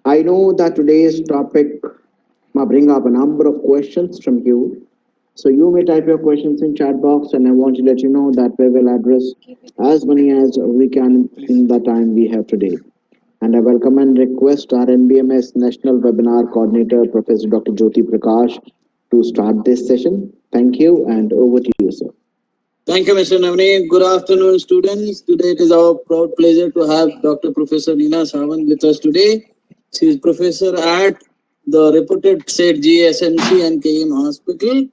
I know that today's topic might bring up a number of questions from you. So you may type your questions in chat box, and I want to let you know that we will address as many as we can in the time we have today. And I welcome and request our NBMS National Webinar Coordinator, Professor Dr. Jyoti Prakash, to start this session. Thank you, and over to you, sir. Thank you, Mr. Navneet. Good afternoon, students. Today it is our proud pleasure to have Dr. Professor Neena Sawant with us today. She is professor at the reputed SET GSMC and KM Hospital.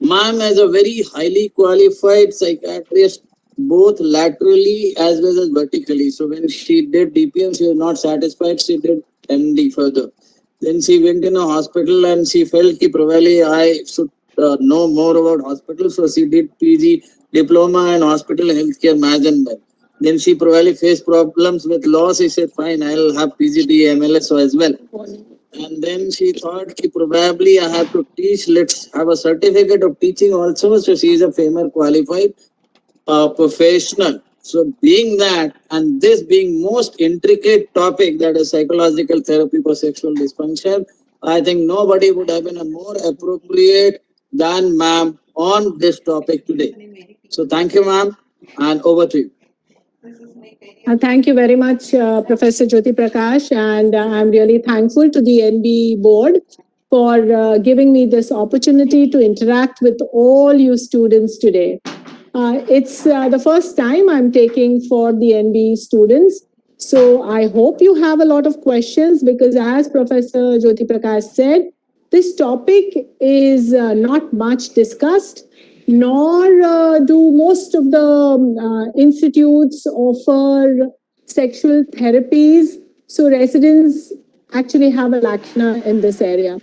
Ma'am is a very highly qualified psychiatrist, both laterally as well as vertically. So when she did DPM, she was not satisfied. She did MD further. Then she went in a hospital and she felt that probably I should know more about hospital. So she did PG diploma in hospital healthcare management. Then she probably faced problems with law. She said, fine, I'll have PGD MLS as well. And then she thought ki probably I have to teach. Let's have a certificate of teaching also. So she is a FAMER qualified professional. So being that, and this being most intricate topic, that is psychological therapy for sexual dysfunction, I think nobody would have been a more appropriate than ma'am on this topic today. So thank you, ma'am, and over to you. Thank you very much, Professor Jyoti Prakash, and I'm really thankful to the NB board for giving me this opportunity to interact with all you students today. It's the first time I'm taking for the NB students, so I hope you have a lot of questions because, as Professor Jyoti Prakash said, this topic is not much discussed, nor do most of the institutes offer sexual therapies. So residents actually have a lacuna in this area.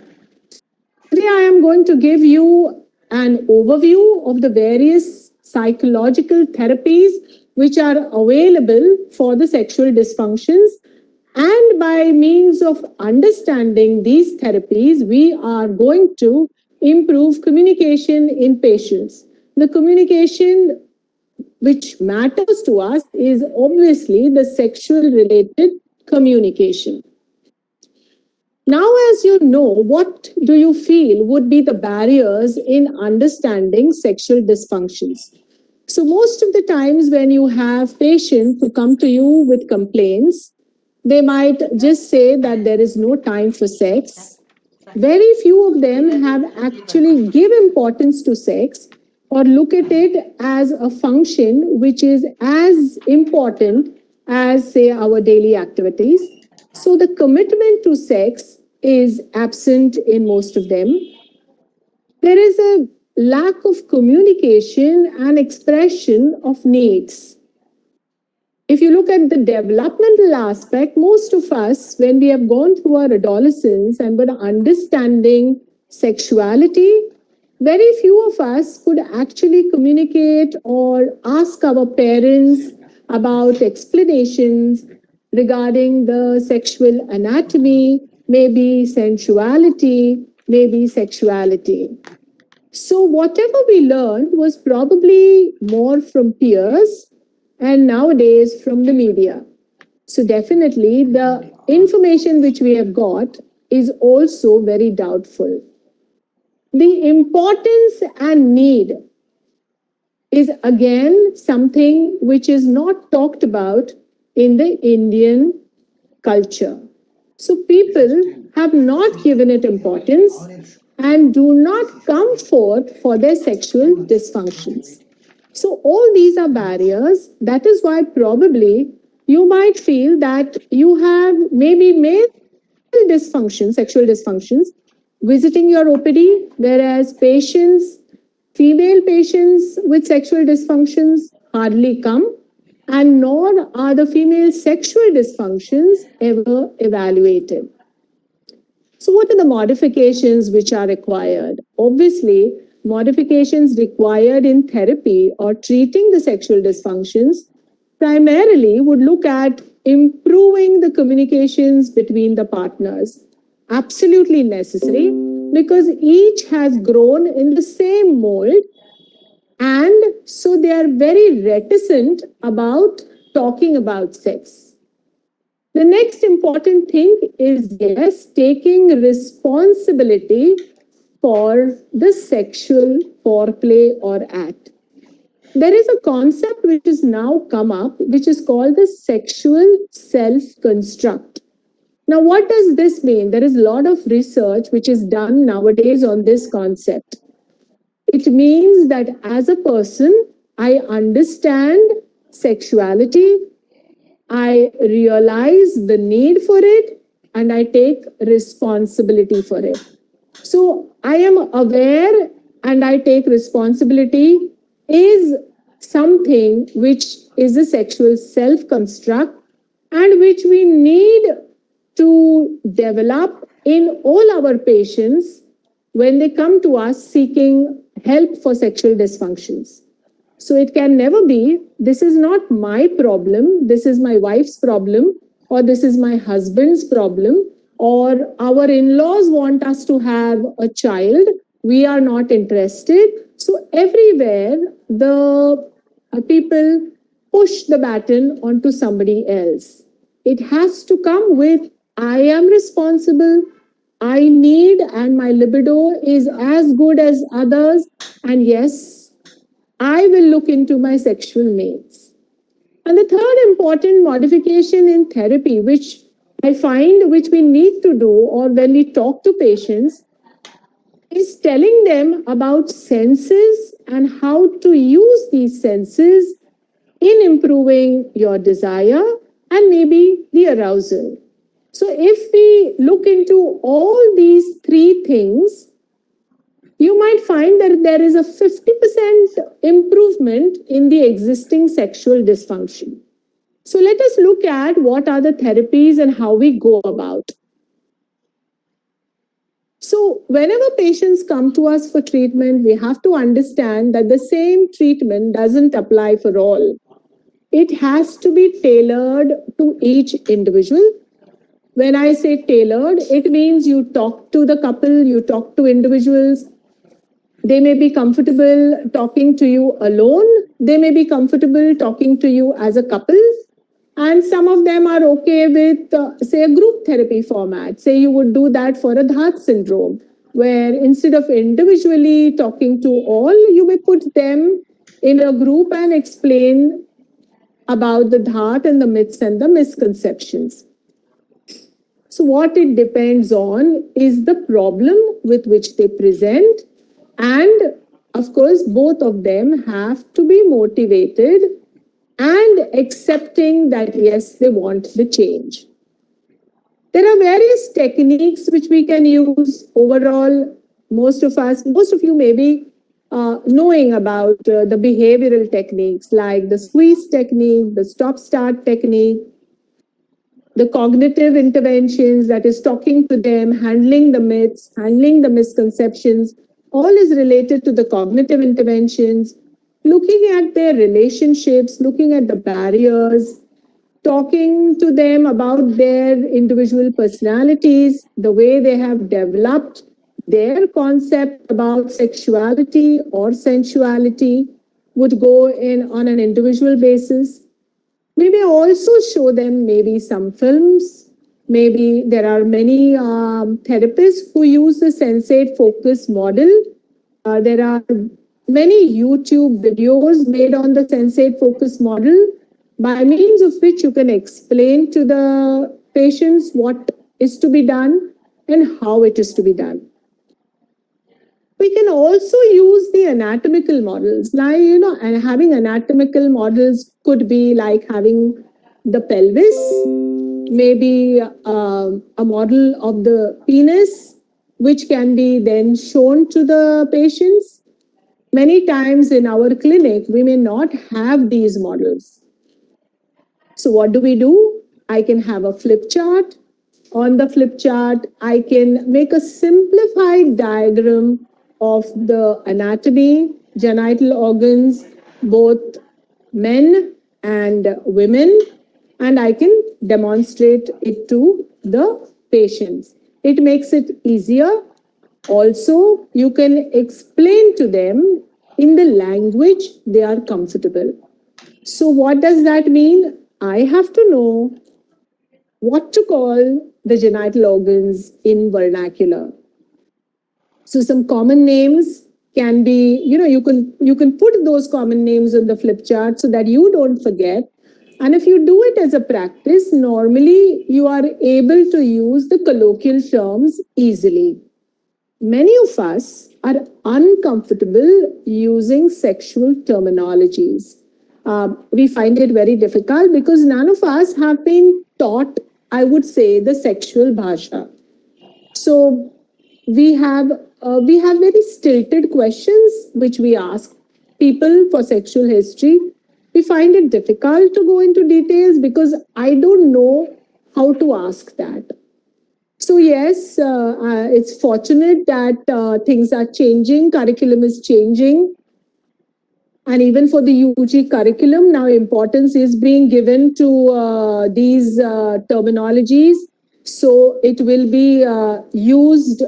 Today I am going to give you an overview of the various psychological therapies which are available for the sexual dysfunctions. And by means of understanding these therapies, we are going to improve communication in patients. The communication which matters to us is obviously the sexual related communication. Now, as you know, what do you feel would be the barriers in understanding sexual dysfunctions? So most of the times when you have patients who come to you with complaints, they might just say that there is no time for sex. Very few of them have actually give importance to sex or look at it as a function which is as important as, say, our daily activities. So the commitment to sex is absent in most of them. There is a lack of communication and expression of needs. If you look at the developmental aspect, most of us, when we have gone through our adolescence and were understanding sexuality, very few of us could actually communicate or ask our parents about explanations regarding the sexual anatomy, maybe sensuality, maybe sexuality. So whatever we learned was probably more from peers and nowadays from the media. So definitely the information which we have got is also very doubtful. The importance and need is again something which is not talked about in the Indian culture. So people have not given it importance and do not come forth for their sexual dysfunctions. So all these are barriers. That is why probably you might feel that you have maybe male dysfunctions, sexual dysfunctions, visiting your OPD, whereas patients, female patients with sexual dysfunctions hardly come, and nor are the female sexual dysfunctions ever evaluated. So what are the modifications which are required? Obviously, modifications required in therapy or treating the sexual dysfunctions primarily would look at improving the communications between the partners. Absolutely necessary because each has grown in the same mold, and so they are very reticent about talking about sex. The next important thing is, yes, taking responsibility for the sexual foreplay or act. There is a concept which has now come up, which is called the sexual self-construct. Now, what does this mean? There is a lot of research which is done nowadays on this concept. It means that as a person, I understand sexuality, I realize the need for it, and I take responsibility for it. So I am aware and I take responsibility is something which is a sexual self construct and which we need to develop in all our patients when they come to us seeking help for sexual dysfunctions. So it can never be, this is not my problem, this is my wife's problem, or this is my husband's problem, or our in laws want us to have a child, we are not interested. So everywhere, the people push the baton onto somebody else. It has to come with, I am responsible, I need, and my libido is as good as others, and yes, I will look into my sexual needs. And the third important modification in therapy, which I find which we need to do, or when we talk to patients, is telling them about senses and how to use these senses in improving your desire and maybe the arousal. So if we look into all these three things, you might find that there is a 50% improvement in the existing sexual dysfunction. So let us look at what are the therapies and how we go about. So whenever patients come to us for treatment, we have to understand that the same treatment doesn't apply for all. It has to be tailored to each individual. When I say tailored, it means you talk to the couple, you talk to individuals. They may be comfortable talking to you alone. They may be comfortable talking to you as a couple. And some of them are okay with, say, a group therapy format. Say you would do that for a Dhat syndrome, where instead of individually talking to all, you may put them in a group and explain about the Dhat and the myths and the misconceptions. So what it depends on is the problem with which they present. And of course, both of them have to be motivated and accepting that, yes, they want the change. There are various techniques which we can use. Overall, most of you may be knowing about the behavioral techniques like the squeeze technique, the stop-start technique, the cognitive interventions, that is talking to them, handling the myths, handling the misconceptions, all is related to the cognitive interventions, looking at their relationships, looking at the barriers, talking to them about their individual personalities, the way they have developed their concept about sexuality or sensuality would go in on an individual basis. We may also show them maybe some films. Maybe there are many therapists who use the sensate focus model. There are many YouTube videos made on the sensate focus model, by means of which you can explain to the patients what is to be done and how it is to be done. We can also use the anatomical models. Now, and having anatomical models could be like having the pelvis, maybe a model of the penis, which can be then shown to the patients. Many times in our clinic, we may not have these models. So what do? I can have a flip chart. On the flip chart, I can make a simplified diagram of the anatomy, genital organs, both men and women, and I can demonstrate it to the patients. It makes it easier. Also, you can explain to them in the language they are comfortable. So what does that mean? I have to know what to call the genital organs in vernacular. So some common names can be, you can put those common names on the flip chart so that you don't forget. And if you do it as a practice, normally you are able to use the colloquial terms easily. Many of us are uncomfortable using sexual terminologies. We find it very difficult because none of us have been taught, I would say, the sexual bhasha. So we have very stilted questions which we ask people for sexual history. We find it difficult to go into details because I don't know how to ask that. So yes, it's fortunate that things are changing, curriculum is changing, and even for the UG curriculum now importance is being given to these terminologies, so it will be used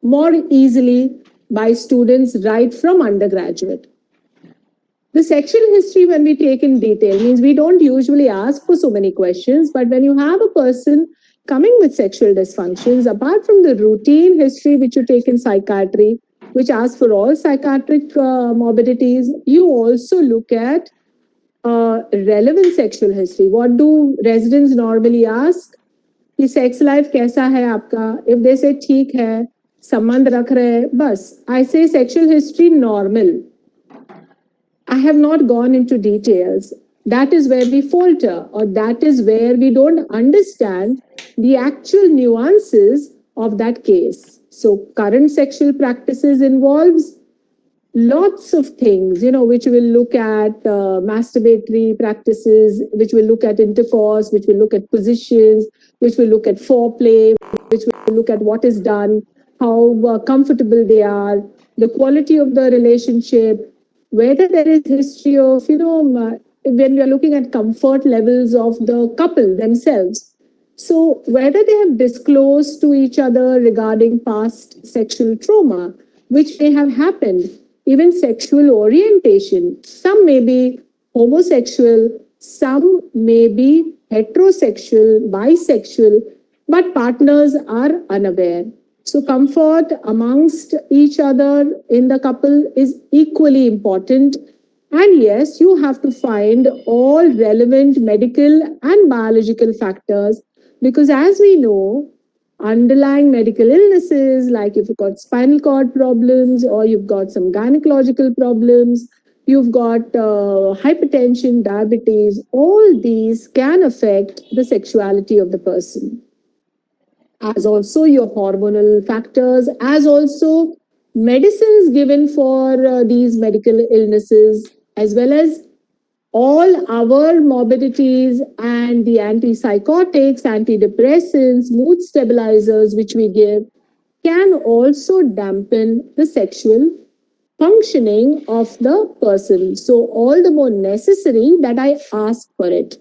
more easily by students right from undergraduate. The sexual history, when we take in detail, means we don't usually ask for so many questions, but when you have a person coming with sexual dysfunctions, apart from the routine history which you take in psychiatry, which asks for all psychiatric morbidities, you also look at relevant sexual history. What do residents normally ask? कि sex life कैसा है आपका? If they से ठीक है, संबंध रख रहे हैं, बस आई से sexual history normal. I have not gone into details. That is where we falter, or that is where we don't understand the actual nuances of that case. So current sexual practices involves lots of things, which will look at masturbatory practices, which will look at intercourse, which will look at positions, which will look at foreplay, which will look at what is done, how comfortable they are, the quality of the relationship, whether there is history of, when we are looking at comfort levels of the couple themselves. So whether they have disclosed to each other regarding past sexual trauma, which may have happened, even sexual orientation. Some may be homosexual, some may be heterosexual, bisexual, but partners are unaware. So comfort amongst each other in the couple is equally important. And yes, you have to find all relevant medical and biological factors because as we know, underlying medical illnesses, like if you've got spinal cord problems or you've got some gynecological problems, you've got hypertension, diabetes, all these can affect the sexuality of the person. As also your hormonal factors, as also medicines given for these medical illnesses, as well as all our morbidities and the antipsychotics, antidepressants, mood stabilizers, which we give, can also dampen the sexual functioning of the person. So, all the more necessary that I ask for it.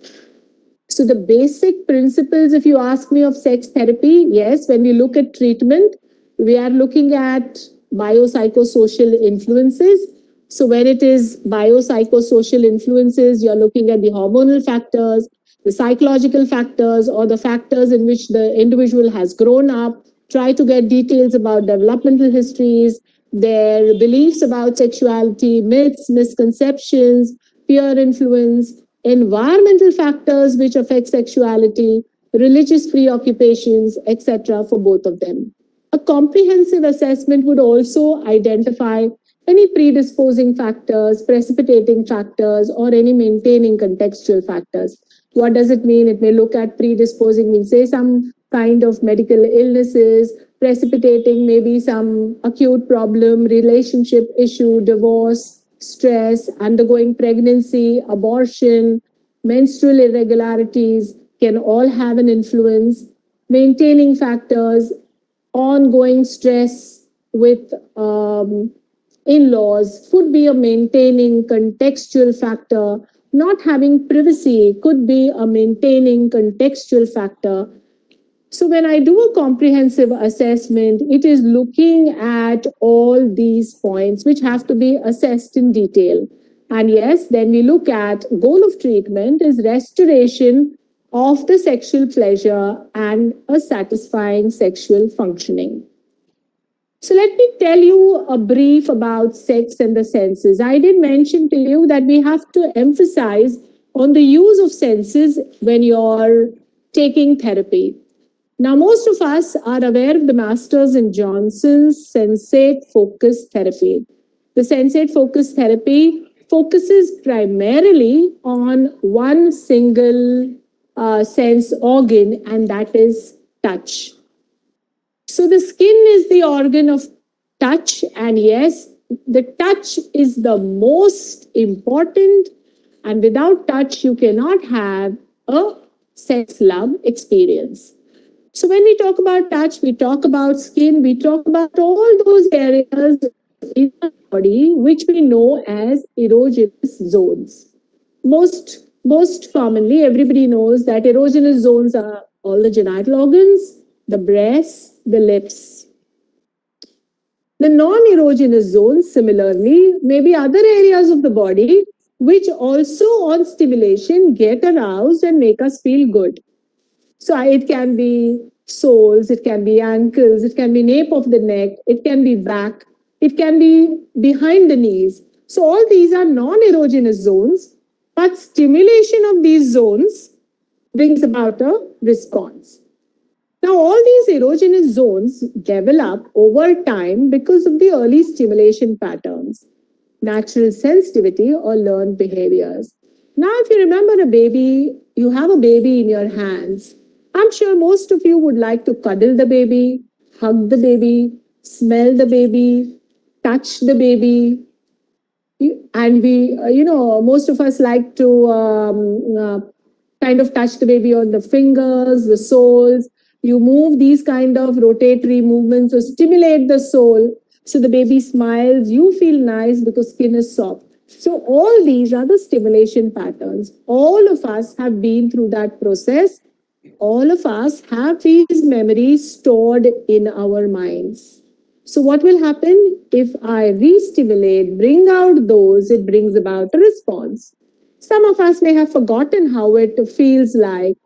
So, the basic principles, if you ask me, of sex therapy, yes, when we look at treatment, we are looking at biopsychosocial influences. So when it is biopsychosocial influences, you're looking at the hormonal factors, the psychological factors, or the factors in which the individual has grown up. Try to get details about developmental histories, their beliefs about sexuality, myths, misconceptions, peer influence, environmental factors which affect sexuality, religious preoccupations, etc. for both of them. A comprehensive assessment would also identify any predisposing factors, precipitating factors, or any maintaining contextual factors. What does it mean? It may look at predisposing, means say some kind of medical illnesses, precipitating maybe some acute problem, relationship issue, divorce, stress, undergoing pregnancy, abortion, menstrual irregularities can all have an influence. Maintaining factors, ongoing stress with in-laws could be a maintaining contextual factor. Not having privacy could be a maintaining contextual factor. So when I do a comprehensive assessment, it is looking at all these points which have to be assessed in detail. And yes, then we look at goal of treatment is restoration of the sexual pleasure and a satisfying sexual functioning. So let me tell you a brief about sex and the senses. I did mention to you that we have to emphasize on the use of senses when you're taking therapy. Now, most of us are aware of the Masters and Johnson's sensate focus therapy. The sensate focus therapy focuses primarily on one single sense organ, and that is touch. So the skin is the organ of touch, and yes, the touch is the most important. And without touch, you cannot have a sex love experience. So when we talk about touch, we talk about skin, we talk about all those areas in the body which we know as erogenous zones. Most commonly, everybody knows that erogenous zones are all the genital organs, the breasts, the lips. The non-erogenous zones, similarly, may be other areas of the body which also, on stimulation, get aroused and make us feel good. So it can be soles, it can be ankles, it can be nape of the neck, it can be back, it can be behind the knees. So all these are non-erogenous zones, but stimulation of these zones brings about a response. Now, all these erogenous zones develop over time because of the early stimulation patterns, natural sensitivity, or learned behaviors. Now, if you remember a baby, you have a baby in your hands. I'm sure most of you would like to cuddle the baby, hug the baby, smell the baby, touch the baby. And most of us like to kind of touch the baby on the fingers, the soles. You move these kind of rotatory movements to stimulate the sole. So the baby smiles, you feel nice because skin is soft. So all these are the stimulation patterns. All of us have been through that process. All of us have these memories stored in our minds. So what will happen if I re-stimulate, bring out those, it brings about a response. Some of us may have forgotten how it feels like,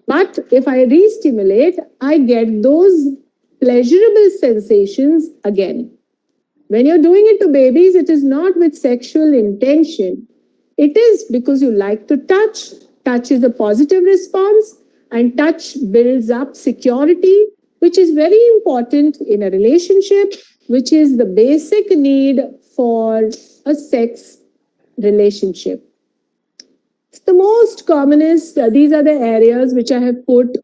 but if I re-stimulate, I get those pleasurable sensations again. When you're doing it to babies, it is not with sexual intention. It is because you like to touch. Touch is a positive response, and touch builds up security, which is very important in a relationship, which is the basic need for a sex relationship. The most commonest, these are the areas which I have put,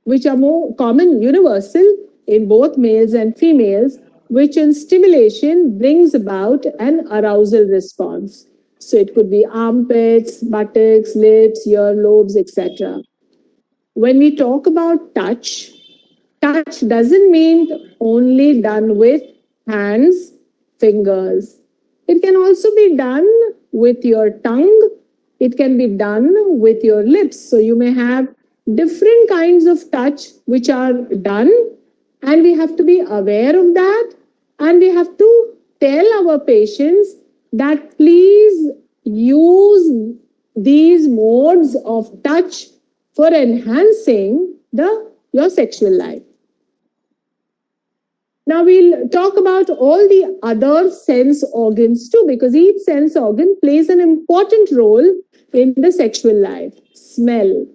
which are more common, universal in both males and females, which in stimulation brings about an arousal response. So it could be armpits, buttocks, lips, earlobes, etc. When we talk about touch, touch doesn't mean only done with hands, fingers. It can also be done with your tongue. It can be done with your lips. So you may have different kinds of touch which are done, and we have to be aware of that. And we have to tell our patients that please use these modes of touch for enhancing your sexual life. Now we'll talk about all the other sense organs too, because each sense organ plays an important role in the sexual life. Smell.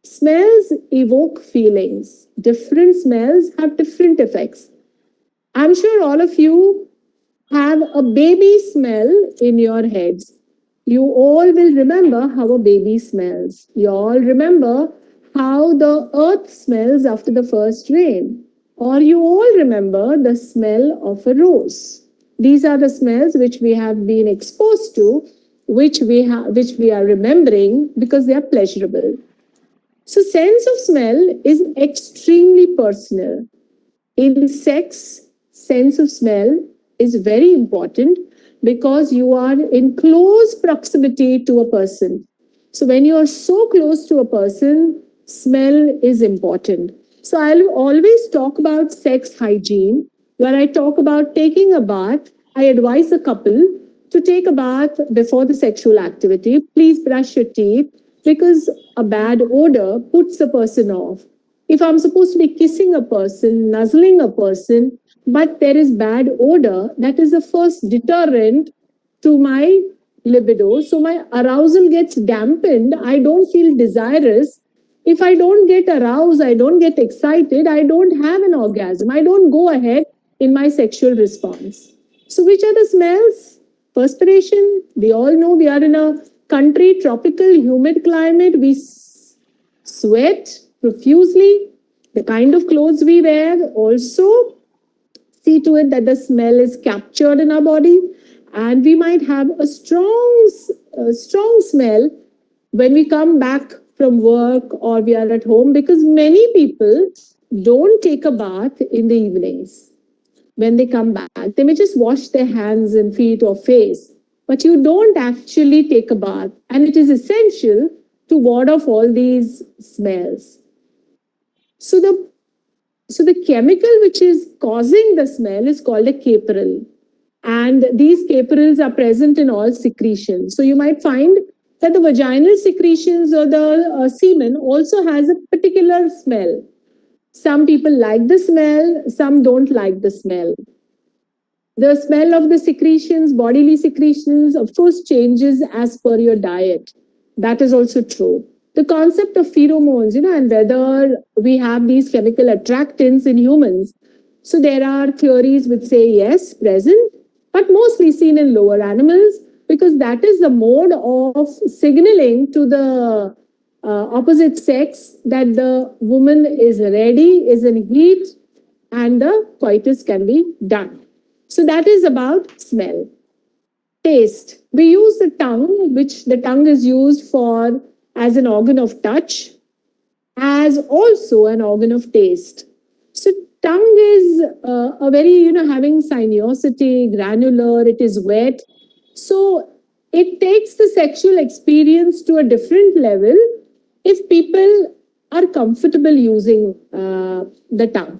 Smells evoke feelings. Different smells have different effects. I'm sure all of you have a baby smell in your heads. You all will remember how a baby smells. You all remember how the earth smells after the first rain. Or you all remember the smell of a rose. These are the smells which we have been exposed to, which we are remembering because they are pleasurable. So sense of smell is extremely personal. In sex, sense of smell is very important because you are in close proximity to a person. So when you are so close to a person, smell is important. So I'll always talk about sex hygiene. When I talk about taking a bath, I advise a couple to take a bath before the sexual activity. Please brush your teeth. because a bad odor puts a person off. If I'm supposed to be kissing a person, nuzzling a person, but there is bad odor, that is the first deterrent to my libido. So my arousal gets dampened. I don't feel desirous. If I don't get aroused, I don't get excited, I don't have an orgasm, I don't go ahead in my sexual response. So, which are the smells? Perspiration. We all know we are in a country, tropical, humid climate. We sweat profusely. The kind of clothes we wear also see to it that the smell is captured in our body, and we might have a strong smell when we come back from work or we are at home, because many people don't take a bath in the evenings. When they come back, they may just wash their hands and feet or face, but you don't actually take a bath, and it is essential to ward off all these smells. So the chemical which is causing the smell is called a capril. And these caprils are present in all secretions. So you might find that the vaginal secretions or the semen also has a particular smell. Some people like the smell, some don't like the smell. The smell of the secretions, bodily secretions, of course, changes as per your diet. That is also true. The concept of pheromones, and whether we have these chemical attractants in humans. So there are theories which say yes, present, but mostly seen in lower animals, because that is the mode of signaling to the opposite sex that the woman is ready, is in heat, and the coitus can be done. So that is about smell. Taste. We use the tongue, which the tongue is used for as an organ of touch, as also an organ of taste. So tongue is a very, having sinuosity, granular, it is wet. So it takes the sexual experience to a different level if people are comfortable using the tongue.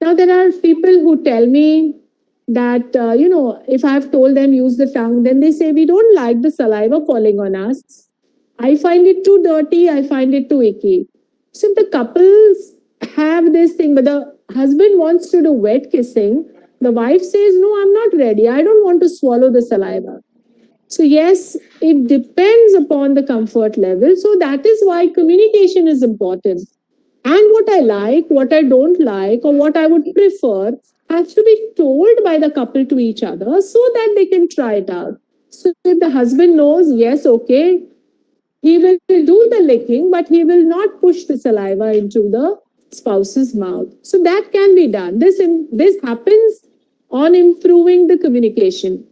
Now, there are people who tell me that, if I've told them use the tongue, then they say, we don't like the saliva falling on us. I find it too dirty. I find it too icky. So the couples have this thing, but the husband wants to do wet kissing. The wife says, no, I'm not ready. I don't want to swallow the saliva. So yes, it depends upon the comfort level. So that is why communication is important. And what I like, what I don't like, or what I would prefer has to be told by the couple to each other so that they can try it out. So if the husband knows, yes, okay, he will do the licking, but he will not push the saliva into the spouse's mouth. So that can be done. This happens on improving the communication.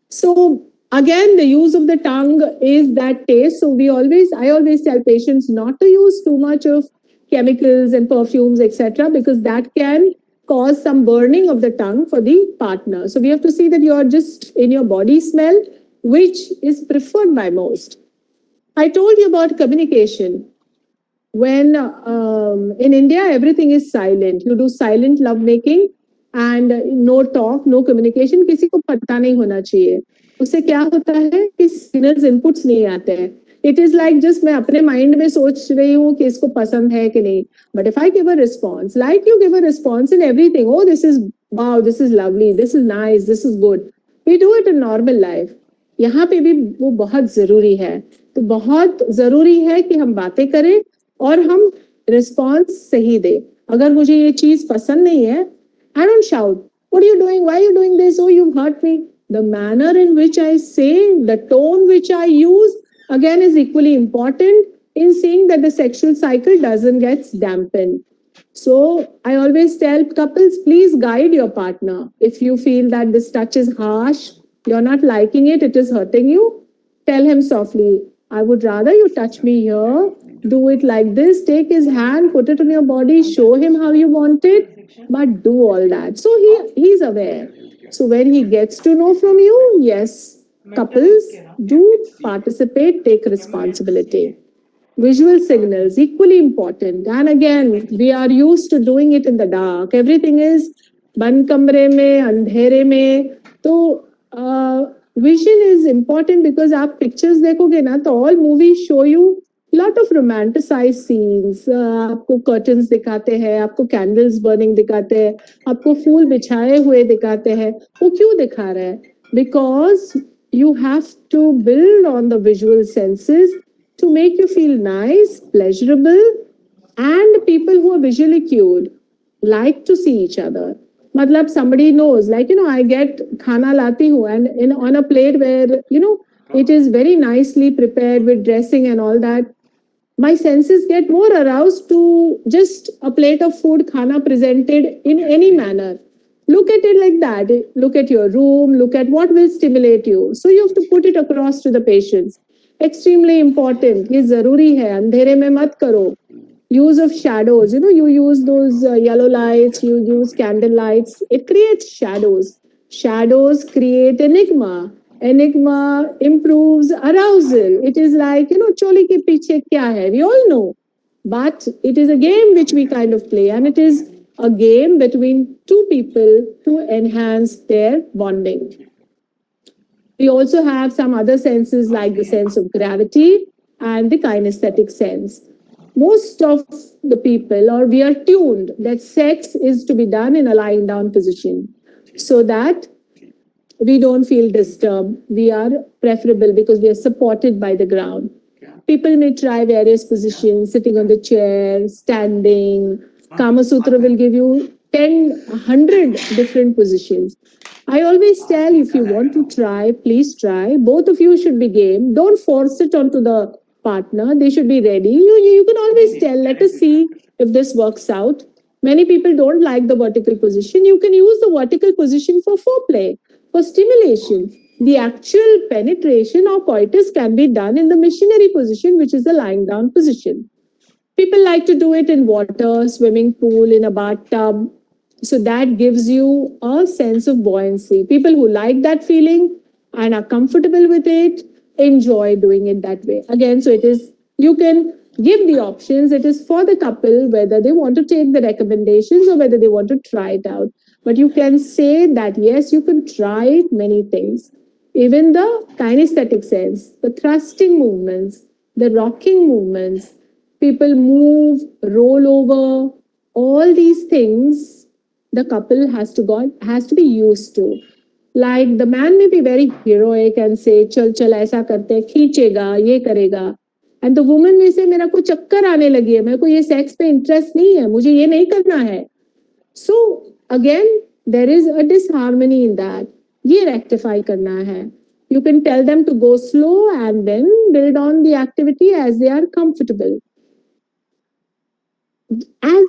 So again, the use of the tongue is that taste. So I always tell patients not to use too much of chemicals and perfumes, etc., because that can cause some burning of the tongue for the partner. So we have to see that you're just in your body smell, which is preferred by most. I told you about communication. When in India, everything is silent. You do silent lovemaking and no talk, no communication. किसी को पता नहीं होना चाहिए. उससे क्या होता है कि signals inputs नहीं आते हैं. It is like just मैं अपने mind में सोच रही हूँ कि इसको पसंद है कि नहीं. But if I give a response, like you give a response in everything, oh, this is wow, this is lovely, this is nice, this is good. We do it in normal life. यहाँ पे भी वो बहुत जरूरी है. तो बहुत जरूरी है कि हम बातें करें और हम रिस्पॉन्स सही दे. अगर मुझे ये चीज पसंद नहीं है, I don't shout, what are you doing, why are you doing this, oh, you've hurt me. The manner in which I say, the tone which I use, again, is equally important in seeing that the sexual cycle doesn't get dampened. So I always tell couples, please guide your partner. If you feel that this touch is harsh, you're not liking it, it is hurting you, tell him softly, I would rather you touch me here, do it like this, take his hand, put it on your body, show him how you want it, but do all that. So he's aware. So when he gets to know from you, yes, couples do participate, take responsibility. Visual signals, equally important. And again, we are used to doing it in the dark. Everything is बंद कमरे में, अंधेरे में. तो Vision is important because आप pictures देखोगे ना तो all movies show you lot of romanticized scenes. आपको curtains दिखाते हैं, आपको candles burning दिखाते हैं, आपको फूल बिछाए हुए दिखाते हैं. वो क्यों दिखा रहा है? Because you have to build on the visual senses to make you feel nice, pleasurable, and people who are visually cued like to see each other. Matlab somebody knows, like, I get khana lati hu and in on a plate where, it is very nicely prepared with dressing and all that. My senses get more aroused to just a plate of food khana presented in any manner. Look at it like that. Look at your room, look at what will stimulate you. So you have to put it across to the patients. Extremely important. ये जरूरी है. अंधेरे में मत करो. Use of shadows, you use those yellow lights, you use candle lights, it creates shadows create enigma improves arousal. It is like, choli ke piche kya hai, we all know, but it is a game which we kind of play, and it is a game between two people to enhance their bonding. We also have some other senses like the sense of gravity and the kinesthetic sense. Most of the people, or we are tuned that sex is to be done in a lying down position so that we don't feel disturbed. We are preferable because we are supported by the ground. People may try various positions, sitting on the chair, standing. Kama Sutra will give you 10, 100 different positions. I always tell, if you want to try, please try. Both of you should be game. Don't force it onto the partner. They should be ready. You can always tell, let us see if this works out. Many people don't like the vertical position. You can use the vertical position for foreplay, for stimulation. The actual penetration or coitus can be done in the missionary position, which is the lying down position. People like to do it in water, swimming pool, in a bathtub. So that gives you a sense of buoyancy. People who like that feeling and are comfortable with it enjoy doing it that way. Again, so it is, you can give the options. It is for the couple whether they want to take the recommendations or whether they want to try it out. But you can say that yes, you can try many things. Even the kinesthetic sense, the thrusting movements, the rocking movements, people move, roll over, all these things the couple has to be used to. Like the man may be very heroic and say, चल चल ऐसा करते हैं, खींचेगा, ये करेगा. And the woman may say, मेरा को चक्कर आने लगी है, मेरे को ये सेक्स पे इंटरेस्ट नहीं है, मुझे ये नहीं करना है. So again, there is a disharmony in that. ये rectify करना है. You can tell them to go slow and then build on the activity as they are comfortable. As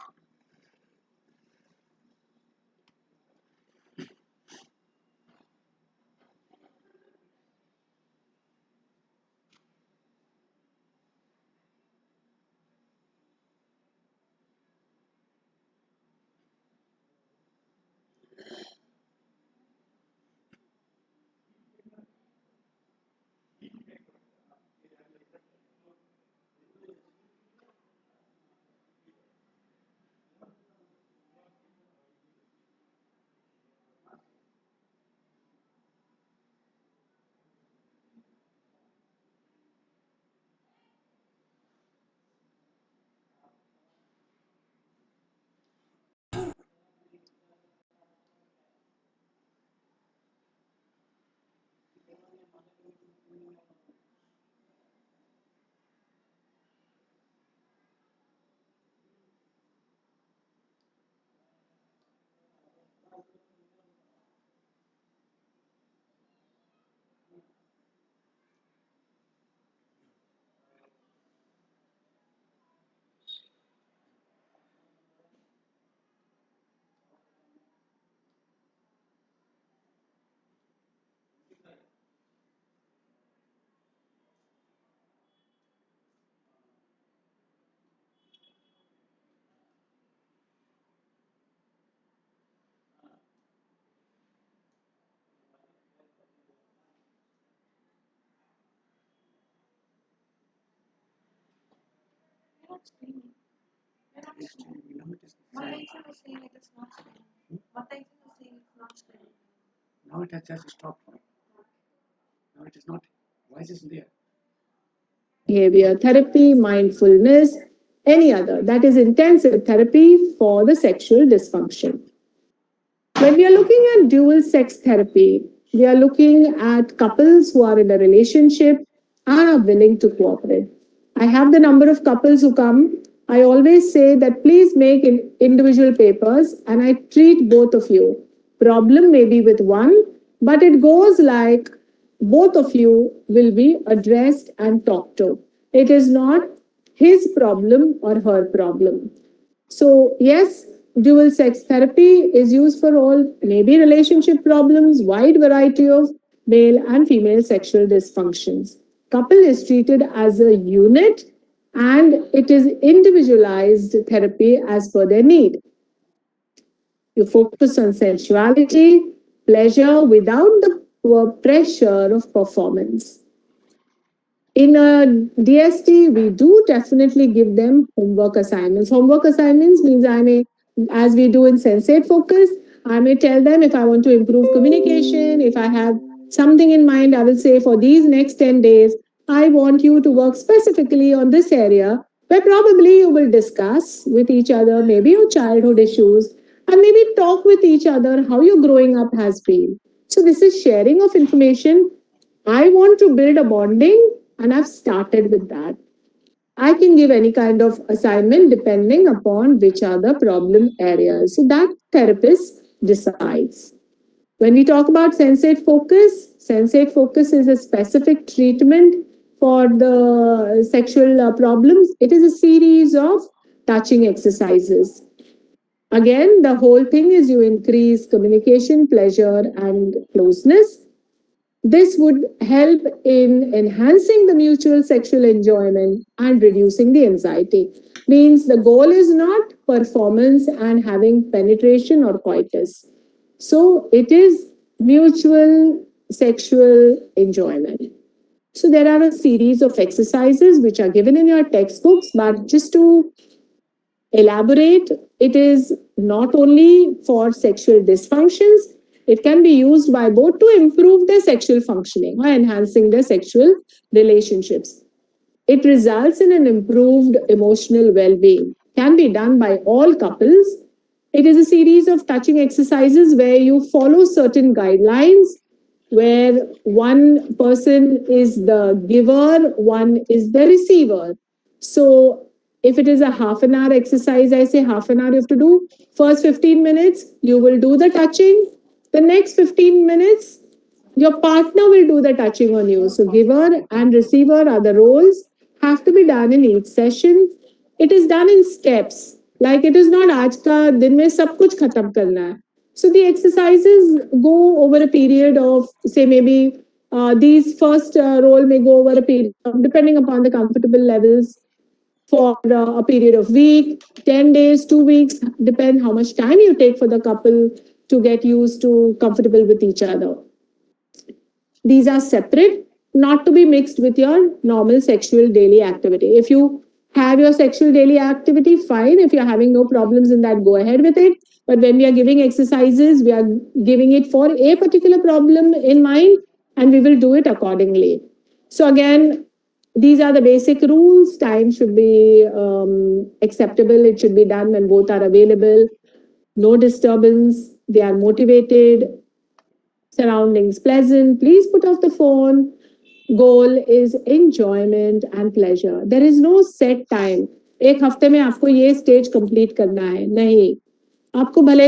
Now it has just stopped. behavior therapy, mindfulness, any other. That is intensive therapy for the sexual dysfunction. When we are looking at dual sex therapy, we are looking at couples who are in a relationship and are willing to cooperate. I have the number of couples who come. I always say that please make individual papers and I treat both of you. Problem may be with one, but it goes like both of you will be addressed and talked to. It is not his problem or her problem. So, yes, dual sex therapy is used for all, maybe relationship problems, wide variety of male and female sexual dysfunctions. Couple is treated as a unit and it is individualized therapy as per their need. You focus on sensuality, pleasure without the pressure of performance. In a DST, we do definitely give them homework assignments. Homework assignments means as we do in Sensate Focus, I may tell them if I want to improve communication, if I have something in mind, I will say for these next 10 days, I want you to work specifically on this area where probably you will discuss with each other, maybe your childhood issues, and maybe talk with each other how your growing up has been. So, this is sharing of information. I want to build a bonding and I've started with that. I can give any kind of assignment depending upon which are the problem areas. So that therapist decides. When we talk about sensate focus is a specific treatment for the sexual problems. It is a series of touching exercises. Again, the whole thing is you increase communication, pleasure, and closeness. This would help in enhancing the mutual sexual enjoyment and reducing the anxiety. Means the goal is not performance and having penetration or coitus. So it is mutual sexual enjoyment. So there are a series of exercises which are given in your textbooks, but just to elaborate, it is not only for sexual dysfunctions, it can be used by both to improve their sexual functioning or enhancing their sexual relationships. It results in an improved emotional well being, can be done by all couples. It is a series of touching exercises where you follow certain guidelines, where one person is the giver, one is the receiver. So if it is a half an hour exercise, I say half an hour you have to do. First 15 minutes, you will do the touching. The next 15 minutes, your partner will do the touching on you. So giver and receiver are the roles, have to be done in each session. It is done in steps. Like it is not आज का दिन में सब कुछ खत्म करना है. So the exercises go over a period of say maybe these first role may go over a period depending upon the comfortable levels for a period of week, 10 days, 2 weeks, depend how much time you take for the couple to get used to comfortable with each other. These are separate, not to be mixed with your normal sexual daily activity. If you have your sexual daily activity, fine. If you're having no problems in that, go ahead with it. But when we are giving exercises, we are giving it for a particular problem in mind and we will do it accordingly. So again, these are the basic rules. Time should be acceptable. It should be done when both are available. No disturbance. They are motivated. Surroundings pleasant. Please put off the phone. Goal is enjoyment and pleasure. There is no set time. एक हफ्ते में आपको ये stage complete करना है नहीं. आपको भले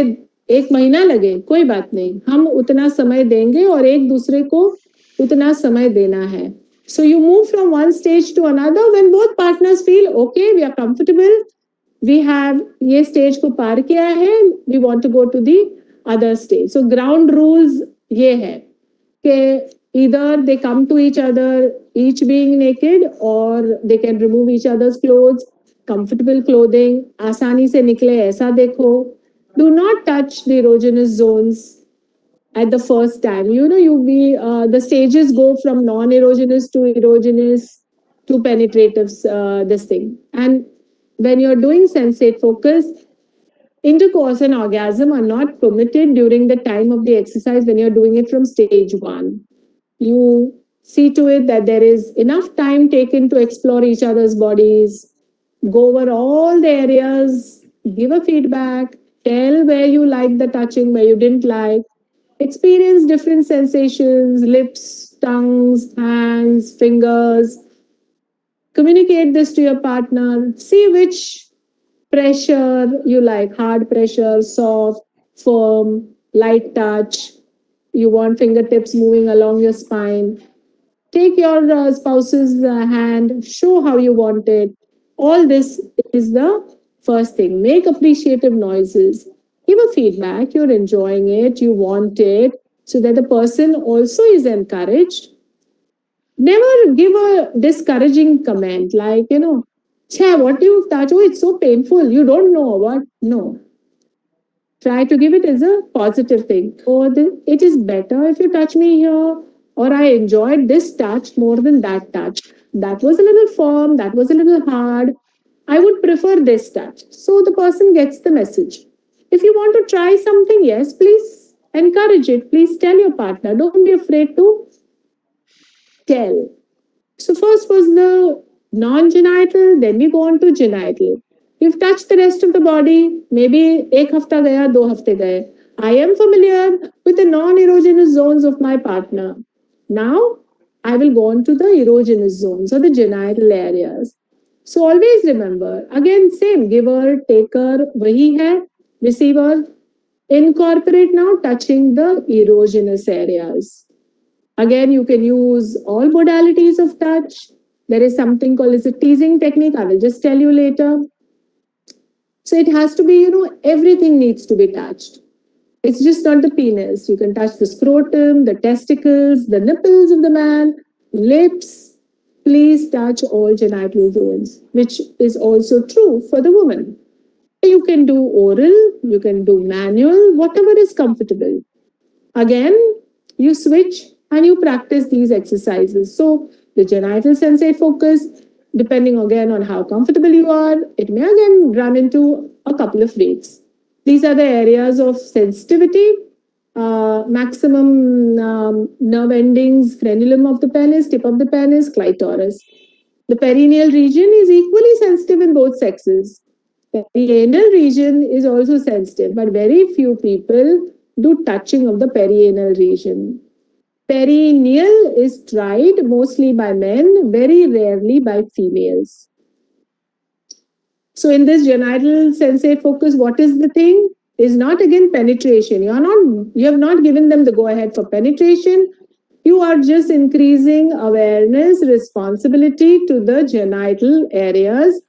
एक महीना लगे कोई बात नहीं. हम उतना समय देंगे और एक दूसरे को उतना समय देना है. So you move from one stage to another when both partners feel okay, we are comfortable, we have ये stage को पार किया है, we want to go to the other stage. So ground rules ये है कि either they come to each other each being naked or they can remove each other's clothes, comfortable clothing, आसानी से निकले ऐसा देखो. Do not touch the erogenous zones at the first time. The stages go from non-erogenous to erogenous to penetrative, this thing. And when you're doing sensate focus, intercourse and orgasm are not permitted during the time of the exercise when you're doing it from stage 1. You See to it that there is enough time taken to explore each other's bodies, go over all the areas, give a feedback, tell where you liked the touching, where you didn't like, experience different sensations, lips, tongues, hands, fingers. Communicate this to your partner. See which pressure you like, hard pressure, soft, firm, light touch. You want fingertips moving along your spine. Take your spouse's hand, show how you want it. All this is the first thing. Make appreciative noises. Give a feedback. You're enjoying it, you want it, so that the person also is encouraged. Never give a discouraging comment like, Chha, what do you touch? Oh, it's so painful. You don't know what? No. Try to give it as a positive thing. It is better if you touch me here, or I enjoyed this touch more than that touch. That was a little firm, that was a little hard. I would prefer this touch. So the person gets the message. If you want to try something, yes, please encourage it. Please tell your partner. Don't be afraid to tell. So first was the non-genital, then we go on to genital. You've touched the rest of the body, maybe ek hafta gaya, do hafte gaye. I am familiar with the non-erogenous zones of my partner. Now, I will go on to the erogenous zones or the genital areas. So always remember, again, same, giver, taker, wahi hai, receiver. Incorporate now touching the erogenous areas. Again, you can use all modalities of touch. There is something called as a teasing technique. I will just tell you later. So it has to be, everything needs to be touched. It's just not the penis. You can touch the scrotum, the testicles, the nipples of the man, lips. Please touch all genital zones, which is also true for the woman. You can do oral, you can do manual, whatever is comfortable. Again, you switch and you practice these exercises. So the genital sensate focus, depending again on how comfortable you are, it may again run into a couple of ways. These are the areas of sensitivity, maximum nerve endings, frenulum of the penis, tip of the penis, clitoris. The perineal region is equally sensitive in both sexes. The anal region is also sensitive, but very few people do touching of the perianal region. Perineal is tried mostly by men, very rarely by females. So in this genital sensate focus, what is the thing? Is not again penetration. You have not given them the go ahead for penetration. You are just increasing awareness, responsibility to the genital areas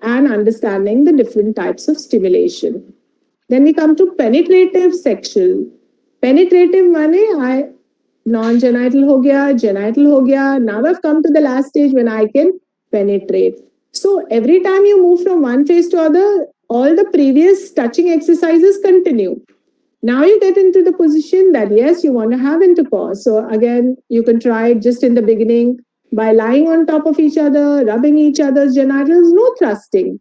and understanding the different types of stimulation. Then we come to penetrative sexual. Penetrative mane non-genital ho gaya, genital ho gaya. Now I've come to the last stage when I can penetrate. So every time you move from one phase to other, all the previous touching exercises continue. Now you get into the position that yes, you want to have intercourse. So again, you can try it just in the beginning by lying on top of each other, rubbing each other's genitals, no thrusting.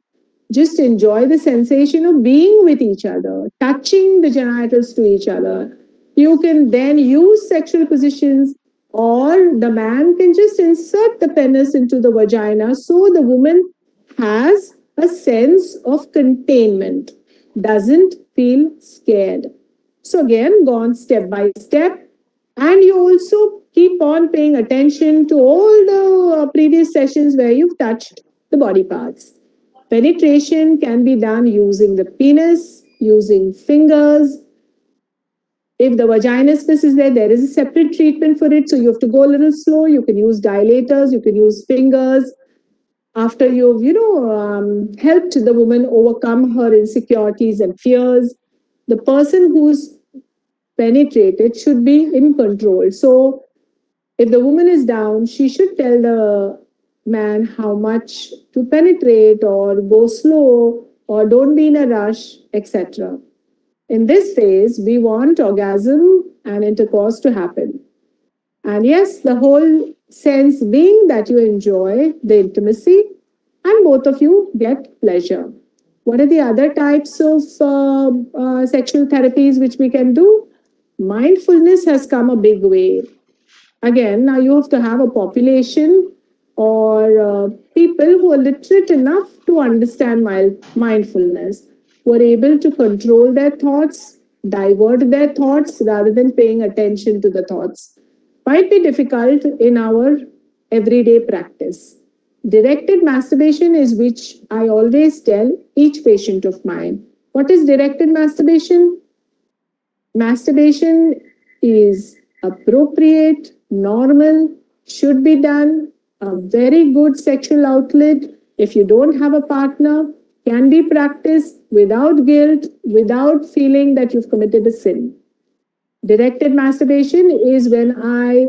Just enjoy the sensation of being with each other, touching the genitals to each other. You can then use sexual positions, or the man can just insert the penis into the vagina so the woman has a sense of containment, doesn't feel scared. So again, go on step by step. And you also keep on paying attention to all the previous sessions where you've touched the body parts. Penetration can be done using the penis, using fingers. If the vaginismus is there, there is a separate treatment for it. So you have to go a little slow. You can use dilators, you can use fingers. After you've, helped the woman overcome her insecurities and fears, the person who's penetrated should be in control. So if the woman is down, she should tell the man how much to penetrate or go slow or don't be in a rush, etc. In this phase, we want orgasm and intercourse to happen. And yes, the whole sense being that you enjoy the intimacy and both of you get pleasure. What are the other types of sexual therapies which we can do? Mindfulness has come a big way. Again, now you have to have a population or people who are literate enough to understand mindfulness, who are able to control their thoughts, divert their thoughts rather than paying attention to the thoughts. Might be difficult in our everyday practice. Directed masturbation is which I always tell each patient of mine. What is directed masturbation? Masturbation is appropriate, normal, should be done, a very good sexual outlet. If you don't have a partner, can be practiced without guilt, without feeling that you've committed a sin. Directed masturbation is when I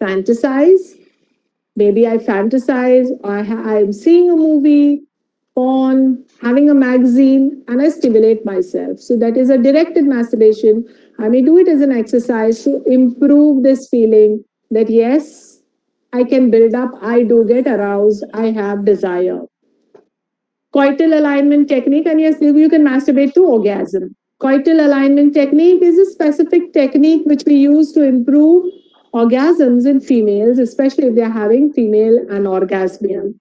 fantasize. Maybe I fantasize, or I'm seeing a movie, porn, having a magazine, and I stimulate myself. So that is a directed masturbation. I may do it as an exercise to improve this feeling that yes, I can build up, I do get aroused, I have desire. Coital alignment technique, and yes, you can masturbate to orgasm. Coital alignment technique is a specific technique which we use to improve orgasms in females, especially if they're having female anorgasmia.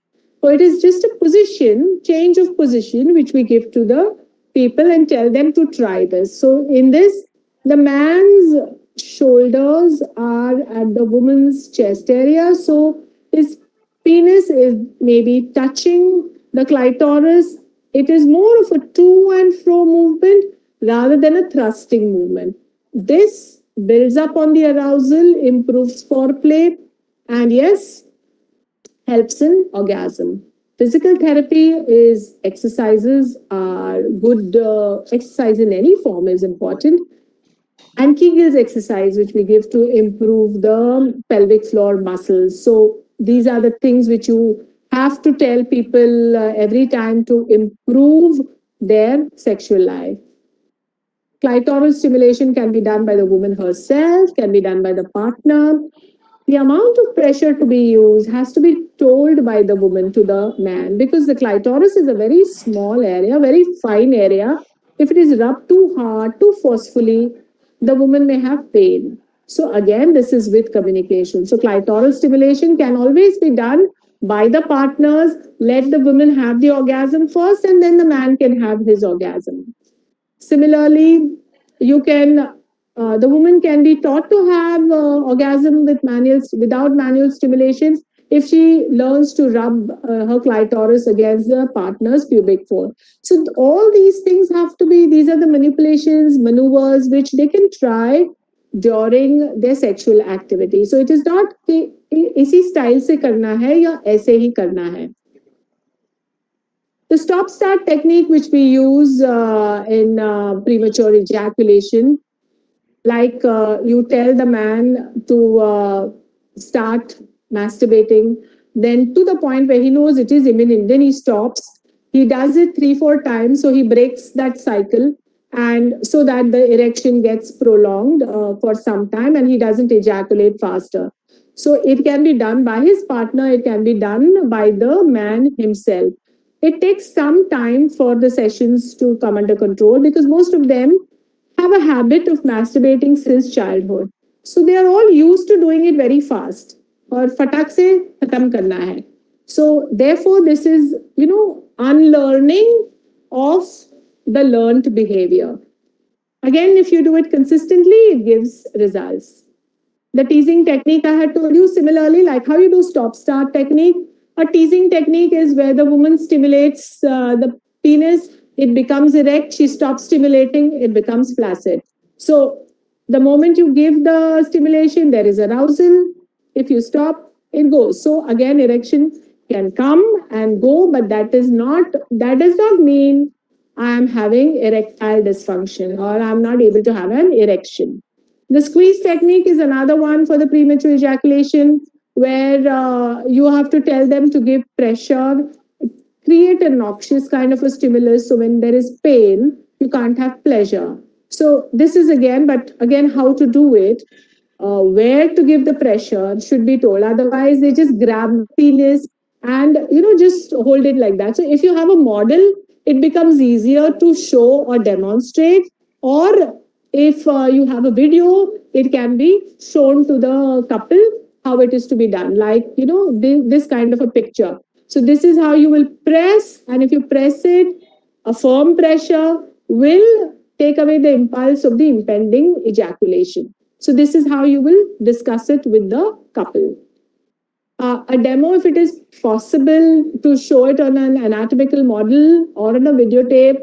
So it is just a position, change of position, which we give to the people and tell them to try this. So in this, the man's shoulders are at the woman's chest area. So his penis is maybe touching the clitoris. It is more of a to and fro movement rather than a thrusting movement. This builds up on the arousal, improves foreplay, and yes, helps in orgasm. Physical therapy is exercises are good. Exercise in any form is important, and Kegel's exercise, which we give to improve the pelvic floor muscles. So these are the things which you have to tell people every time to improve their sexual life. Clitoral stimulation can be done by the woman herself, can be done by the partner. The amount of pressure to be used has to be told by the woman to the man, because the clitoris is a very small area, very fine area. If it is rubbed too hard, too forcefully, the woman may have pain. So again, this is with communication. So clitoral stimulation can always be done by the partners. Let the woman have the orgasm first, and then the man can have his orgasm. Similarly, you can the woman can be taught to have orgasm with manuals without manual stimulations if she learns to rub her clitoris against the partner's pubic fold. So all these things have to be, these are the manipulations, maneuvers which they can try during their sexual activity. So it is not कि इसी style से करना है या ऐसे ही करना है. The stop start technique, which we use in premature ejaculation, like you tell the man to start masturbating, then to the point where he knows it is imminent, then he stops. He does it 3-4 times, so he breaks that cycle, and so that the erection gets prolonged for some time and he doesn't ejaculate faster. So it can be done by his partner, it can be done by the man himself. It takes some time for the sessions to come under control because most of them have a habit of masturbating since childhood. So they are all used to doing it very fast. और फटाक से खत्म करना है. So therefore, this is, unlearning of the learned behavior. Again, if you do it consistently, it gives results. The teasing technique I had told you, similarly, like how you do stop start technique. A teasing technique is where the woman stimulates the penis, it becomes erect, she stops stimulating, it becomes flaccid. So the moment you give the stimulation, there is arousal. If you stop, it goes. So again, erection can come and go, but that does not mean I am having erectile dysfunction or I'm not able to have an erection. The squeeze technique is another one for the premature ejaculation, where you have to tell them to give pressure, create a noxious kind of a stimulus. So when there is pain, you can't have pleasure. So this is but again, how to do it, where to give the pressure should be told. Otherwise, they just grab the penis and just hold it like that. So if you have a model, it becomes easier to show or demonstrate, or if you have a video, it can be shown to the couple how it is to be done, like this kind of a picture. So this is how you will press, and if you press it, a firm pressure will take away the impulse of the impending ejaculation. So this is how you will discuss it with the couple. A demo, if it is possible to show it on an anatomical model or on a videotape,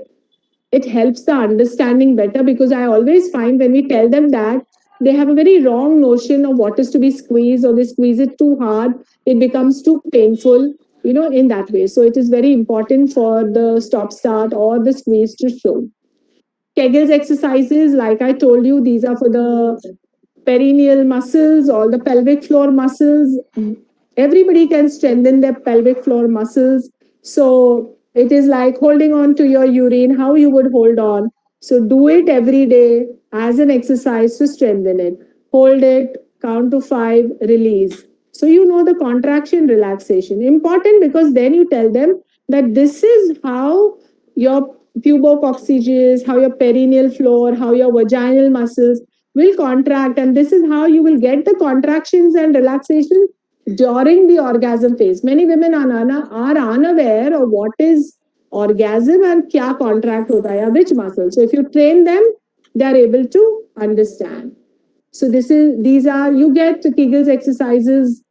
it helps the understanding better, because I always find when we tell them that, they have a very wrong notion of what is to be squeezed, or they squeeze it too hard, it becomes too painful, in that way. So it is very important for the stop start or the squeeze to show. Kegels exercises, like I told you, these are for the perineal muscles, all the pelvic floor muscles. Everybody can strengthen their pelvic floor muscles. So it is like holding on to your urine, how you would hold on. So do it every day as an exercise to strengthen it. Hold it, count to 5, release. So you know the contraction, relaxation. Important, because then you tell them that this is how your pubococcygeus, how your perineal floor, how your vaginal muscles will contract, and this is how you will get the contractions and relaxation during the orgasm phase. Many women are unaware of what is orgasm and kya contract hota hai, which muscle. So if you train them, they are able to understand. So these are, you get Kegels exercises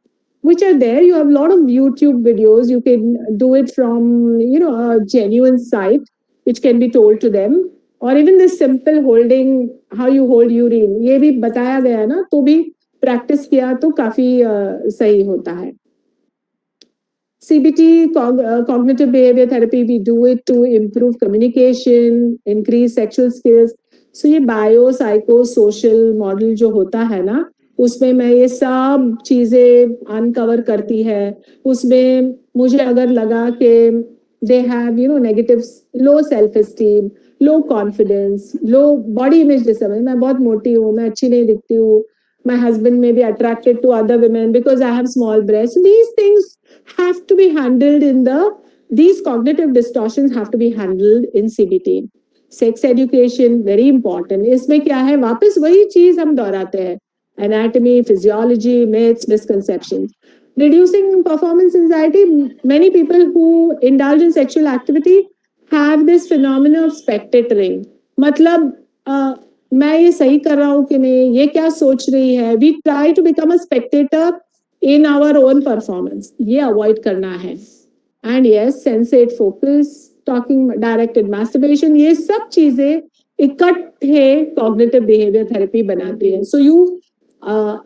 which are there. You have a lot of YouTube videos. You can do it from a genuine site, which can be told to them, or even this simple holding, how you hold urine, ये भी बताया गया है ना, तो भी practice किया तो काफी सही होता है. CBT, cognitive behavior therapy, we do it to improve communication, increase sexual skills. So ये bio, psycho, social model जो होता है ना, उसमें मैं ये सब चीजें अनकवर करती है. उसमें मुझे अगर लगा कि they have negative, low self esteem, low confidence, low body image disorder, मैं बहुत मोटी हूँ, मैं अच्छी नहीं दिखती हूँ, my husband may be attracted to other women because I have small breasts. So these things have to be handled these cognitive distortions have to be handled in CBT. Sex education, very important. इसमें क्या है, वापस वही चीज हम दोहराते हैं. Anatomy, physiology, myths, misconceptions. Reducing performance anxiety. Many people who indulge in sexual activity have this phenomenon of spectatoring. मतलब मैं ये सही कर रहा हूँ कि नहीं, ये क्या सोच रही है. We try to become a spectator in our own performance. ये avoid करना है. And yes, sensate focus, talking, directed masturbation, ये सब चीजें इकट्ठे cognitive behavior therapy बनाती है. So you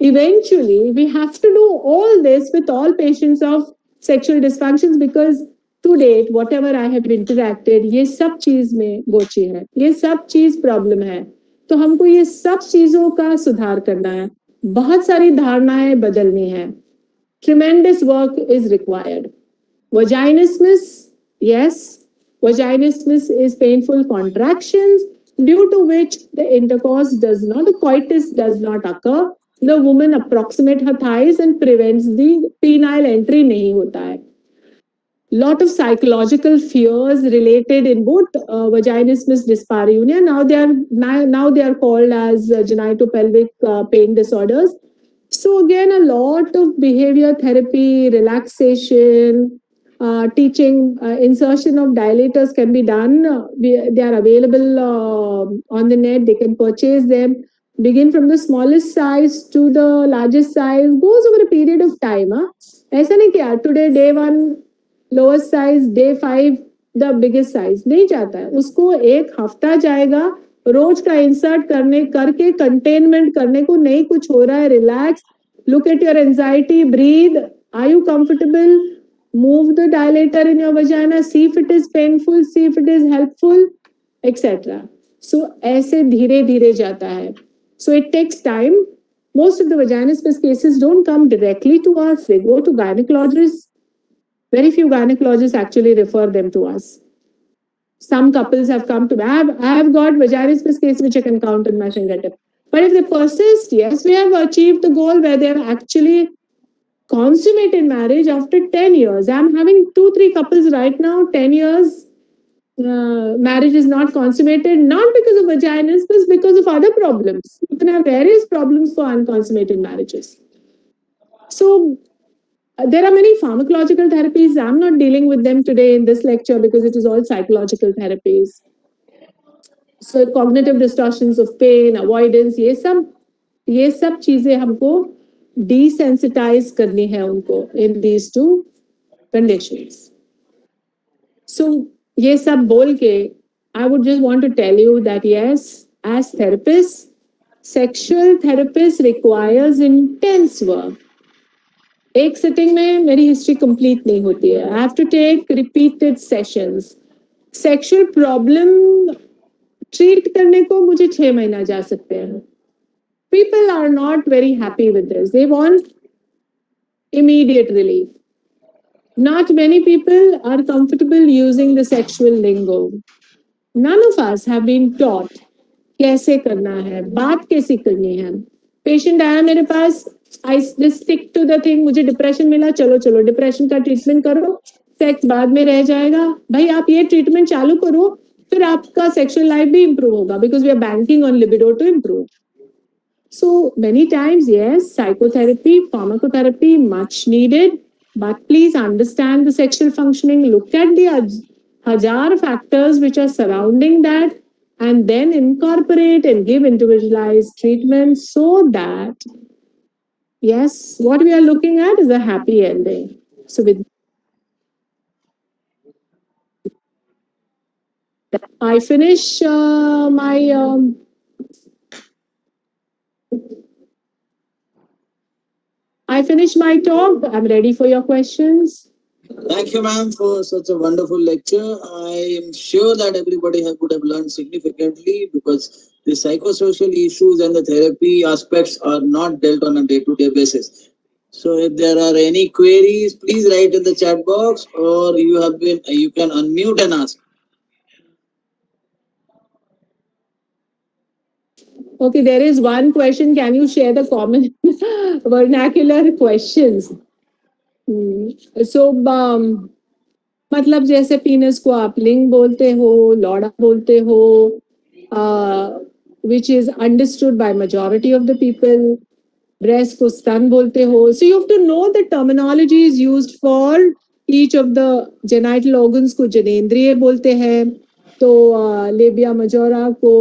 eventually we have to do all this with all patients of sexual dysfunctions, because to date whatever I have interacted, ये सब चीज में गोची है, ये सब चीज प्रॉब्लम है. तो हमको ये सब चीजों का सुधार करना है. बहुत सारी धारणाएं बदलनी है. Tremendous work is required. Vaginismus, yes, vaginismus is painful contractions due to which the intercourse does not, the coitus does not occur. The woman approximates her thighs and prevents the penile entry नहीं होता है. Lot of psychological fears related in both vaginismus dyspareunia. Now they are called as genitopelvic pain disorders. So again, a lot of behavior therapy, relaxation, teaching, insertion of dilators can be done. They are available on the net. They can purchase them. Begin from the smallest size to the largest size. Goes over a period of time. ऐसा नहीं कि today day 1 lowest size, day 5 the biggest size. नहीं जाता है. उसको एक हफ्ता जाएगा. रोज का इंसर्ट करके कंटेनमेंट करने को. नहीं कुछ हो रहा है, relax, look at your anxiety, breathe, are you comfortable, move the dilator in your vagina, see if it is painful, see if it is helpful, etc. So ऐसे धीरे धीरे जाता है. So it takes time. Most of the vaginismus cases don't come directly to us, they go to gynecologists. Very few gynecologists actually refer them to us. Some couples have come to me. I have got vaginismus cases which I can count in my fingertip. But if they persist, yes, we have achieved the goal where they have actually consummated marriage after 10 years. I'm having 2-3 couples right now, 10 years. marriage is not consummated, not because of vaginas, but because of other problems. You can have various problems for unconsummated marriages. So there are many pharmacological therapies. I'm not dealing with them today in this lecture because it is all psychological therapies. So cognitive distortions of pain, avoidance, ये सब चीजें हमको desensitize करनी है उनको in these two conditions. So ये सब बोल के I would just want to tell you that yes, as therapists, sexual therapist requires intense work. एक सिटिंग में मेरी हिस्ट्री कंप्लीट नहीं होती है. I have to take repeated sessions. Sexual problem treat करने को मुझे 6 महीना जा सकते हैं. People are not very happy with this. They want immediate relief. Not many people are comfortable using the sexual lingo. None of us have been taught कैसे करना है, बात कैसे करनी है. पेशेंट आया मेरे पास, I just stick to the thing. मुझे डिप्रेशन मिला, चलो चलो डिप्रेशन का ट्रीटमेंट करो, सेक्स बाद में रह जाएगा. भाई आप ये ट्रीटमेंट चालू करो, फिर आपका सेक्सुअल लाइफ भी इंप्रूव होगा, because we are banking on libido to improve. So many times, yes, psychotherapy, pharmacotherapy, much needed, but please understand the sexual functioning. Look at the हजार factors which are surrounding that, and then incorporate and give individualized treatment so that, yes, what we are looking at is a happy ending. So with that, I finish my talk. I'm ready for your questions. Thank you, ma'am, for such a wonderful lecture. I am sure that everybody would have learned significantly because the psychosocial issues and the therapy aspects are not dealt on a day-to-day basis. So, if there are any queries, please write in the chat box, or you can unmute and ask. Okay, there is one question. Can you share the common vernacular questions? So, मतलब जैसे पीनस को आप लिंग बोलते हो, लौड़ा बोलते हो, which is understood by majority of the people. Breast को स्तन बोलते हो. So you have to know the terminologies used for each of the genital organs को जनेंद्रिय बोलते हैं. तो लेबिया मजोरा को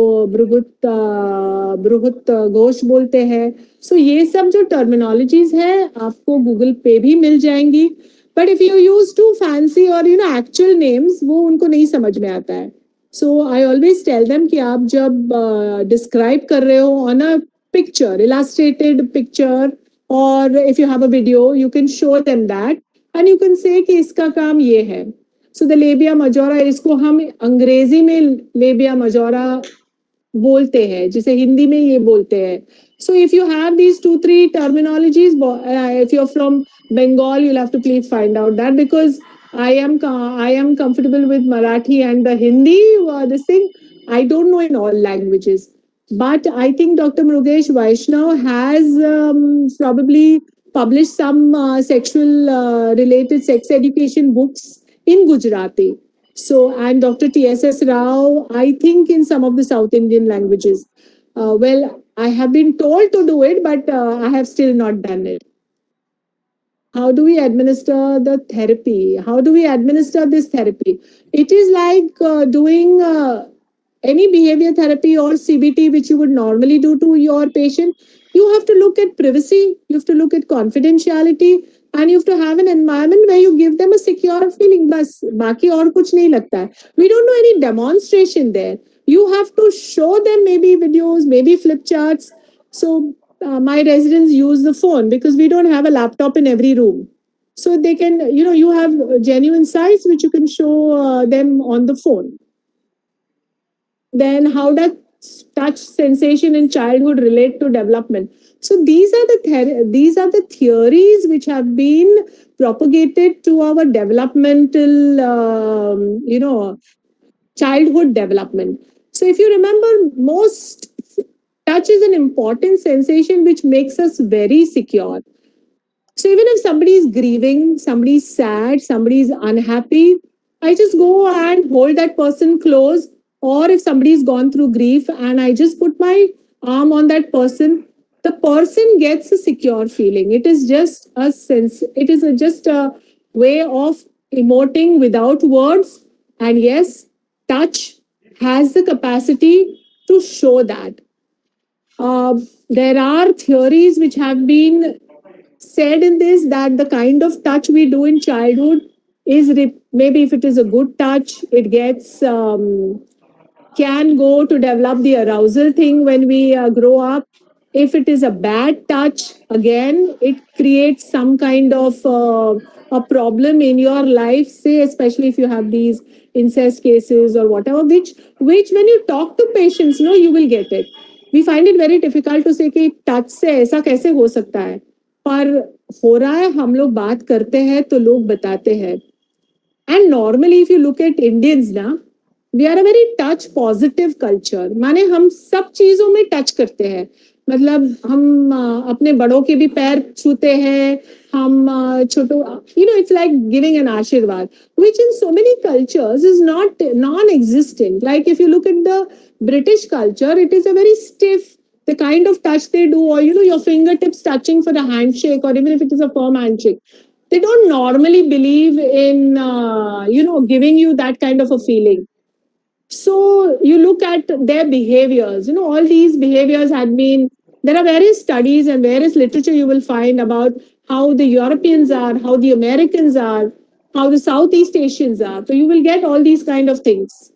बृहत घोष बोलते हैं. सो ये सब जो टर्मिनोलॉजीज है आपको गूगल पे भी मिल जाएंगी. But if you use to fancy और एक्चुअल नेम्स, वो उनको नहीं समझ में आता है. So I always tell them कि आप जब डिस्क्राइब कर रहे हो on a picture, illustrated picture, or if you have a video, you can show them that and you can say कि इसका काम ये है. So the labia majora, इसको हम अंग्रेजी में labia majora बोलते हैं, जिसे हिंदी में ये बोलते हैं. So if you have these 2-3 terminologies, if you're from Bengal, you'll have to please find out that, because I am comfortable with Marathi and the Hindi. This thing I don't know in all languages, but I think Dr. Mrugesh Vaishnav has probably published some sexual related sex education books in Gujarati. So, and Dr. T.S.S. Rao, I think in some of the South Indian languages. Well, I have been told to do it, but I have still not done it. How do we administer the therapy? How do we administer this therapy? It is like doing any behavior therapy or CBT, which you would normally do to your patient. You have to look at privacy, you have to look at confidentiality, and you have to have an environment where you give them a secure feeling. बस बाकी और कुछ नहीं लगता है. We don't do any demonstration there. You have to show them maybe videos, maybe flip charts. So my residents use the phone because we don't have a laptop in every room. So they can, you have genuine sites which you can show them on the phone. Then how does touch sensation in childhood relate to development? So these are the theories which have been propagated to our developmental, childhood development. So if you remember, most touch is an important sensation which makes us very secure. So even if somebody is grieving, somebody is sad, somebody is unhappy, I just go and hold that person close. Or if somebody's gone through grief and I just put my arm on that person, the person gets a secure feeling. It is just a sense, it is just a way of emoting without words. And yes, touch has the capacity to show that. There are theories which have been said in this that the kind of touch we do in childhood is maybe if it is a good touch, it gets can go to develop the arousal thing when we grow up. If it is a bad touch, again, it creates some kind of a problem in your life, say, especially if you have these incest cases or whatever, which when you talk to patients, no, you will get it. We find it very difficult to say कि touch से ऐसा कैसे हो सकता है, पर हो रहा है, हम लोग बात करते हैं तो लोग बताते हैं. And normally, if you look at Indians ना, we are a very touch positive culture. माने हम सब चीजों में टच करते हैं. मतलब हम अपने बड़ों के भी पैर छूते हैं. हम छोटो, you know, it's like giving an आशीर्वाद, which in so many cultures is not non-existent. Like if you look at the British culture, it is a very stiff, the kind of touch they do, or you know, your fingertips touching for a handshake, or even if it is a firm handshake, they don't normally believe in you know, giving you that kind of a feeling. So you look at their behaviors, you know, all these behaviors had been, there are various studies and various literature you will find about how the Europeans are, how the Americans are, how the Southeast Asians are. So you will get all these kind of things.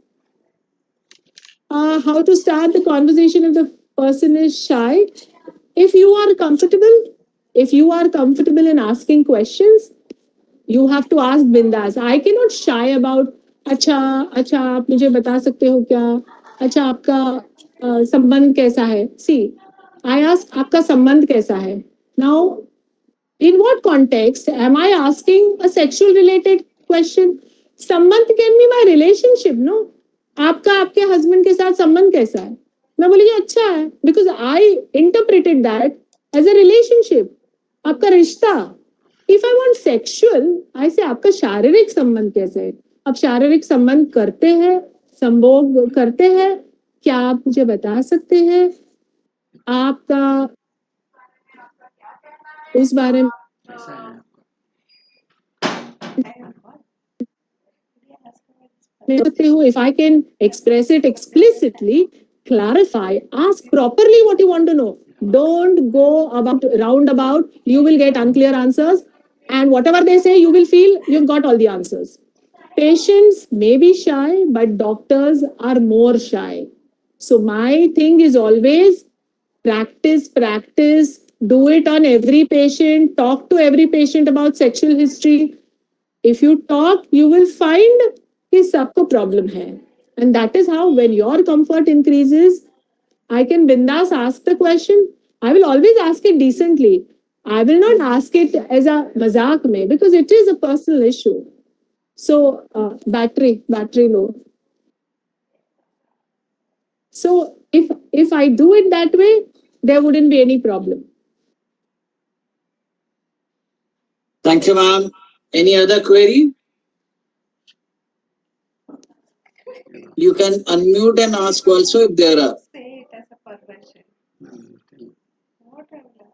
How to start the conversation if the person is shy. If you are comfortable, if you are comfortable in asking questions, you have to ask bindas. I cannot shy about अच्छा अच्छा आप मुझे बता सकते हो क्या, अच्छा आपका संबंध कैसा है. सी, I ask आपका संबंध कैसा है. Now in what context am I asking a sexual related question? संबंध can be my relationship, no? आपका आपके हस्बैंड के साथ संबंध कैसा है. मैं बोली अच्छा है, because I interpreted that as a relationship, आपका रिश्ता. If I want sexual, I say आपका शारीरिक संबंध कैसे है. आप शारीरिक संबंध करते हैं, संभोग करते हैं, क्या आप मुझे बता सकते हैं आपका उस बारे में if I can express it explicitly, clarify, ask properly what you want to know. Don't go about roundabout, you will get unclear answers. And whatever they say, you will feel you've got all the answers. Patients may be shy, but doctors are more shy. So my thing is always practice, practice, do it on every patient, talk to every patient about sexual history. If you talk, you will find कि सबको problem है. And that is how when your comfort increases, I can bindas ask the question. I will always ask it decently. I will not ask it as a mazak mein, because it is a personal issue. So battery low. So if I do it that way, there wouldn't be any problem. Thank you, ma'am. Any other query? You can unmute and ask also if there are. Say it as a perversion. What I will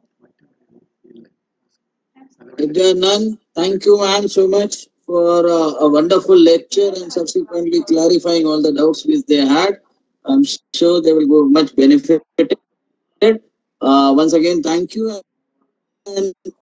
ask. If there are none, thank you, ma'am, so much for a wonderful lecture and subsequently clarifying all the doubts which they had. I'm sure they will go much benefited. Once again, thank you. And